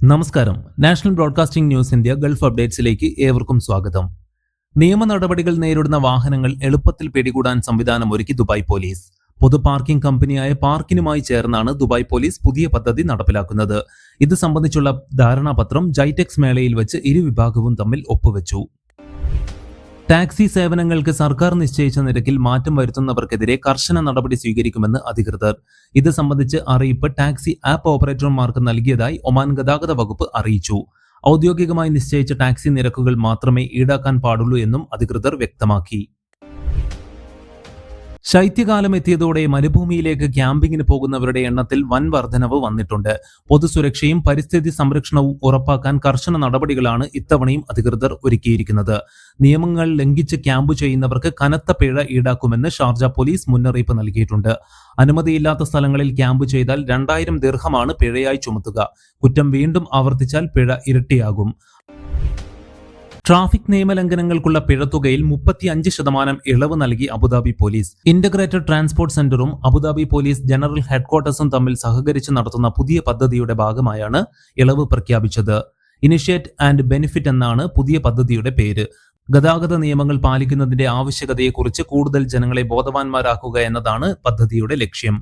നമസ്കാരം. National broadcasting news India Gulf അപ്ഡേറ്റ്സിലേക്ക് ഏവർക്കും സ്വാഗതം. നിയമ നടപടികൾ നേരിടുന്ന വാഹനങ്ങൾ എളുപ്പത്തിൽ പിടികൂടാൻ സംവിധാനമൊരുക്കി ദുബായ് പോലീസ്. പൊതു പാർക്കിംഗ് കമ്പനിയായ പാർക്കിനുമായി ചേർന്നാണ് ദുബായ് പോലീസ് പുതിയ പദ്ധതി നടപ്പിലാക്കുന്നത്. ഇത് സംബന്ധിച്ചുള്ള ധാരണാപത്രം ജൈടെക്സ് മേളയിൽ വെച്ച് ഇരുവിഭാഗവും തമ്മിൽ ഒപ്പുവെച്ചു. ടാക്സി സേവനങ്ങൾക്ക് സർക്കാർ നിശ്ചയിച്ച നിരക്കിൽ മാറ്റം വരുത്തുന്നവർക്കെതിരെ കർശന നടപടി സ്വീകരിക്കുമെന്ന് അധികൃതർ. ഇത് സംബന്ധിച്ച് അറിയിപ്പ് ടാക്സി ആപ്പ് ഓപ്പറേറ്റർമാർക്ക് നൽകിയതായി ഒമാൻ ഗതാഗത വകുപ്പ് അറിയിച്ചു. ഔദ്യോഗികമായി നിശ്ചയിച്ച ടാക്സി നിരക്കുകൾ മാത്രമേ ഈടാക്കാൻ പാടുള്ളൂ എന്നും അധികൃതർ വ്യക്തമാക്കി. ശൈത്യകാലം എത്തിയതോടെ മരുഭൂമിയിലേക്ക് ക്യാമ്പിങ്ങിന് പോകുന്നവരുടെ എണ്ണത്തിൽ വൻ വർധനവ് വന്നിട്ടുണ്ട്. പൊതുസുരക്ഷയും പരിസ്ഥിതി സംരക്ഷണവും ഉറപ്പാക്കാൻ കർശന നടപടികളാണ് ഇത്തവണയും അധികൃതർ ഒരുക്കിയിരിക്കുന്നത്. നിയമങ്ങൾ ലംഘിച്ച് ക്യാമ്പ് ചെയ്യുന്നവർക്ക് കനത്ത പിഴ ഈടാക്കുമെന്ന് ഷാർജ പോലീസ് മുന്നറിയിപ്പ് നൽകിയിട്ടുണ്ട്. അനുമതിയില്ലാത്ത സ്ഥലങ്ങളിൽ ക്യാമ്പ് ചെയ്താൽ 2000 ദിർഹമാണ് പിഴയായി ചുമത്തുക. കുറ്റം വീണ്ടും ആവർത്തിച്ചാൽ പിഴ ഇരട്ടിയാകും. ട്രാഫിക് നിയമലംഘനങ്ങൾക്കുള്ള പിഴത്തുകയിൽ 35% ഇളവ് നൽകി അബുദാബി പോലീസ്. ഇന്റഗ്രേറ്റഡ് ട്രാൻസ്പോർട്ട് സെന്ററും അബുദാബി പോലീസ് ജനറൽ ഹെഡ്ക്വാർട്ടേഴ്സും തമ്മിൽ സഹകരിച്ച് നടത്തുന്ന പുതിയ പദ്ധതിയുടെ ഭാഗമായാണ് ഇളവ് പ്രഖ്യാപിച്ചത്. ഇനിഷ്യേറ്റ് ആൻഡ് ബെനിഫിറ്റ് എന്നാണ് പുതിയ പദ്ധതിയുടെ പേര്. ഗതാഗത നിയമങ്ങൾ പാലിക്കുന്നതിന്റെ ആവശ്യകതയെക്കുറിച്ച് കൂടുതൽ ജനങ്ങളെ ബോധവാന്മാരാക്കുക എന്നതാണ് പദ്ധതിയുടെ ലക്ഷ്യം.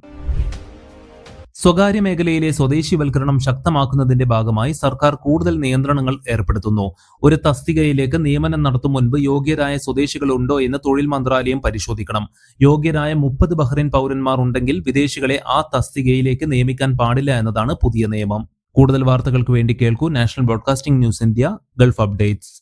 സ്വകാര്യ മേഖലയിലെ സ്വദേശിവൽക്കരണം ശക്തമാക്കുന്നതിന്റെ ഭാഗമായി സർക്കാർ കൂടുതൽ നിയന്ത്രണങ്ങൾ ഏർപ്പെടുത്തുന്നു. ഒരു തസ്തികയിലേക്ക് നിയമനം നടത്തും മുൻപ് യോഗ്യരായ സ്വദേശികൾ ഉണ്ടോ എന്ന് തൊഴിൽ മന്ത്രാലയം പരിശോധിക്കണം. യോഗ്യരായ 30 ബഹ്റൈൻ പൗരന്മാർ ഉണ്ടെങ്കിൽ വിദേശികളെ ആ തസ്തികയിലേക്ക് നിയമിക്കാൻ പാടില്ല എന്നതാണ് പുതിയ നിയമം. കൂടുതൽ വാർത്തകൾക്ക് വേണ്ടി കേൾക്കൂ national broadcasting news India Gulf updates.